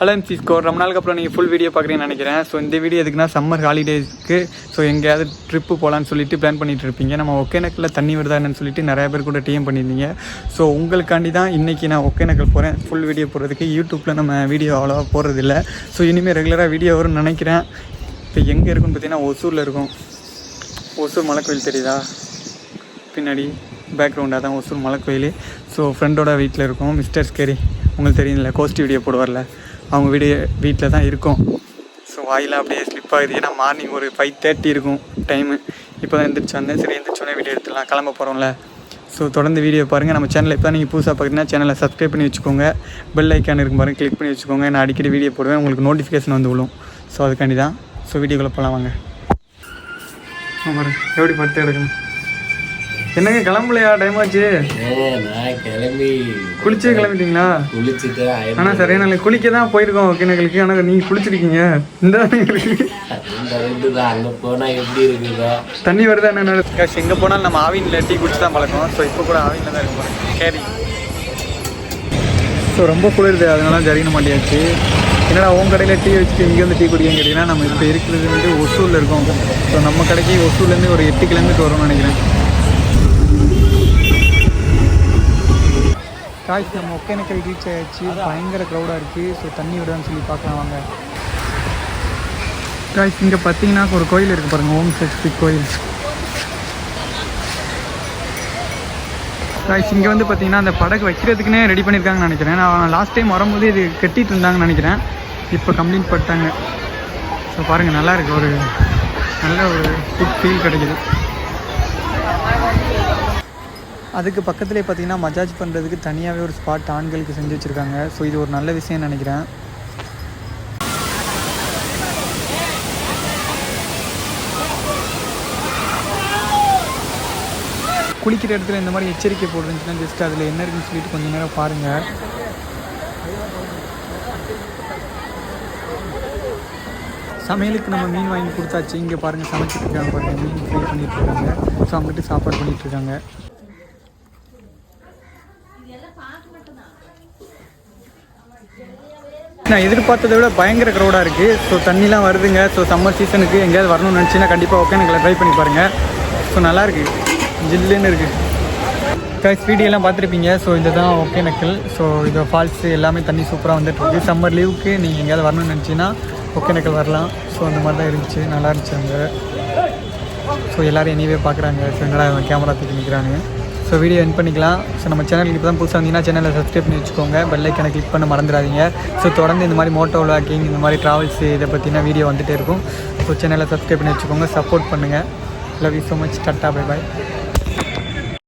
Hello MC score. ரொம்ப நாளுக்கு அப்புறம் நீங்கள் ஃபுல் வீடியோ பார்க்குறீங்கன்னு நினைக்கிறேன். ஸோ இந்த வீடியோ எதுக்குன்னா சம்மர் ஹாலிடேஸ்க்கு ஸோ எங்கேயாவது ட்ரிப்பு போகலான்னு சொல்லிட்டு பிளான் பண்ணிகிட்டு இருப்பீங்க. நம்ம ஒகேனக்கலில் தண்ணி வருதா என்னன்னு சொல்லிட்டு நிறைய பேர் கூட டிஎம் பண்ணியிருந்தீங்க. ஸோ உங்களுக்காண்டி தான் இன்றைக்கி நான் ஒகேனக்கல் போகிறேன். ஃபுல் வீடியோ போடுறதுக்கு யூடியூப்பில் நம்ம வீடியோ அவ்வளோவா போடுறதில்ல. ஸோ இனிமேல் ரெகுலராக வீடியோ வரும்னு நினைக்கிறேன். இப்போ எங்கே இருக்குன்னு பார்த்தீங்கன்னா ஒசூரில் இருக்கும். ஒசூர் மலை கோயில் தெரியுதா பின்னாடி பேக்ரவுண்டாக தான் ஒசூர் மலை கோயில். ஸோ ஃப்ரெண்டோட வீட்டில் இருக்கும். மிஸ்டர் ஸ்கேரி உங்களுக்கு தெரியும்ல, கோஸ்ட் வீடியோ போடுவார்ல, அவங்க வீட்டில் தான் இருக்கும். ஸோ வாயிலாம் அப்படியே ஸ்லிப் ஆகுது. ஏன்னா மார்னிங் ஒரு 5:30 இருக்கும் டைமு. இப்போ தான் எந்திரிச்சு வந்தேன். சரி எந்திரிச்சோன்னே வீடியோ எடுத்துடலாம், கிளம்ப போகிறோம்ல. ஸோ தொடர்ந்து வீடியோ பாருங்கள். நம்ம சேனலில் இப்போ தான் நீங்கள் புதுசாக பார்க்குறீங்கன்னா சேனலை சப்ஸ்கிரைப் பண்ணி வச்சுக்கோங்க. பெல் ஐக்கான் இருக்கும் பாருங்கள், கிளிக் பண்ணி வச்சுக்கோங்க. நான் அடிக்கடி வீடியோ போடுவேன், உங்களுக்கு நோட்டிஃபிகேஷன் வந்து விழும். ஸோ அதுக்காண்டி தான். ஸோ வீடியோக்குள்ளே போகலாம் வாங்க. எப்படி படுத்து எடுக்கணும்? என்னங்க கிளம்பலையா? டைம் ஆச்சு. நான் கிளம்பி குளிச்சே கிளம்பிட்டீங்களா? குளிச்சுட்டு ஆனால் சரியான நாள் குளிக்க தான் போயிருக்கோம் ஒகேனக்கலுக்கு. ஆனால் நீங்கள் குளிச்சிருக்கீங்க. இந்த அங்கே போனால் எப்படி இருக்குதா? தண்ணி வருதா என்ன? எங்கே போனாலும் நம்ம ஆவினில் டீ குடிச்சு தான் பழக்கம். ஸோ இப்போ கூட ஆவினில் தான் இருக்கும் கேரி. ஸோ ரொம்ப குளிருது, அதனால ஜரின மாட்டியாச்சு. என்னடா உன் கடையில் டீ வச்சுட்டு இங்கே வந்து டீ குடிக்கன்னு கேட்டிங்கன்னா, நம்ம இப்போ இருக்கிறது வந்து ஒசூரில் இருக்கோம். ஸோ நம்ம கடைக்கு ஒசூர்லேருந்து ஒரு 8 கிலோமீட்டர் வரும்னு நினைக்கிறேன். காய்ச்சி நம்ம ஒகேனக்கல் ரீச் ஆகிடுச்சு. பயங்கர க்ரௌடாக இருக்குது. ஸோ தண்ணி விடான்னு சொல்லி பார்க்கலாம் வாங்க. காய்ச்சி இங்கே பார்த்தீங்கன்னா ஒரு கோயில் இருக்குது பாருங்கள், ஓம் சக்தி கோயில். காய்ச்சி இங்கே வந்து பார்த்தீங்கன்னா அந்த படகு வைக்கிறதுக்குன்னே ரெடி பண்ணியிருக்காங்கன்னு நினைக்கிறேன். நான் லாஸ்ட் டைம் வரும்போது இது கட்டிகிட்டு இருந்தாங்கன்னு நினைக்கிறேன். இப்போ கம்ப்ளீட் பண்ணிட்டாங்க. ஸோ பாருங்கள், நல்லா இருக்குது. ஒரு நல்ல ஒரு குட் ஃபீல் கிடைக்குது. அதுக்கு பக்கத்துலேயே பார்த்தீங்கன்னா மஜாஜ் பண்ணுறதுக்கு தனியாகவே ஒரு ஸ்பாட் ஆண்களுக்கு செஞ்சு வச்சுருக்காங்க. ஸோ இது ஒரு நல்ல விஷயம்னு நினைக்கிறேன். குளிக்கிற இடத்துல இந்த மாதிரி எச்சரிக்கை போட்டுருந்துச்சுன்னா ஜஸ்ட் அதில் என்ன இருக்குன்னு சொல்லிட்டு கொஞ்சம் நேரம் பாருங்கள். சமையலுக்கு நம்ம மீன் வாங்கி கொடுத்தாச்சு. இங்கே பாருங்கள் சமைச்சிட்டு இருக்காங்க பாருங்கள், மீன் ஃப்ரை பண்ணிகிட்ருக்காங்க. ஸோ அவங்ககிட்ட சாப்பாடு பண்ணிகிட்ருக்காங்க. நான் எதிர்பார்த்ததை விட பயங்கர க்ரௌடாக இருக்குது. ஸோ தண்ணிலாம் வருதுங்க. ஸோ சம்மர் சீசனுக்கு எங்கேயாவது வரணும்னு நினச்சின்னா கண்டிப்பாக ஒகேனக்கலை ட்ரை பண்ணி பாருங்கள். ஸோ நல்லாயிருக்கு, ஜில்லுன்னு இருக்குது. கைஸ் வீடியோலாம் பார்த்துருப்பீங்க. ஸோ இதுதான் ஒகேனக்கல். ஸோ இது ஃபால்ஸு எல்லாமே தண்ணி சூப்பராக வந்துட்டுருக்கு. சம்மர் லீவுக்கு நீங்கள் எங்கேயாவது வரணும்னு நினச்சின்னா ஒகேனக்கல் வரலாம். ஸோ அந்த மாதிரி தான் இருந்துச்சு, நல்லா இருந்துச்சு அங்கே. ஸோ எல்லோரும் எனிவே பார்க்குறாங்க. ஸோ என்னடா கேமரா தூக்கி நிற்கிறாங்க. ஸோ வீடியோ என் பண்ணிக்கலாம். ஸோ நம்ம சேனலுக்கு இப்போ தான் புதுசாக வந்தீங்கன்னா சேனலை சப்ஸ்கிரைப் பண்ணி வச்சுக்கோங்க. பெல் ஐக்கானை கிளிக் பண்ண மறந்துடாதீங்க. ஸோ தொடர்ந்து இந்த மாதிரி மோட்டோ விளாக்கிங், இந்த மாதிரி ட்ராவல்ஸு இதை பற்றின வீடியோ வந்துகிட்டே இருக்கும். ஸோ சேனலை சப்ஸ்கிரைப் பண்ணி வச்சுக்கோங்க, சப்போர்ட் பண்ணுங்கள். Love you so much. Tata, bye bye.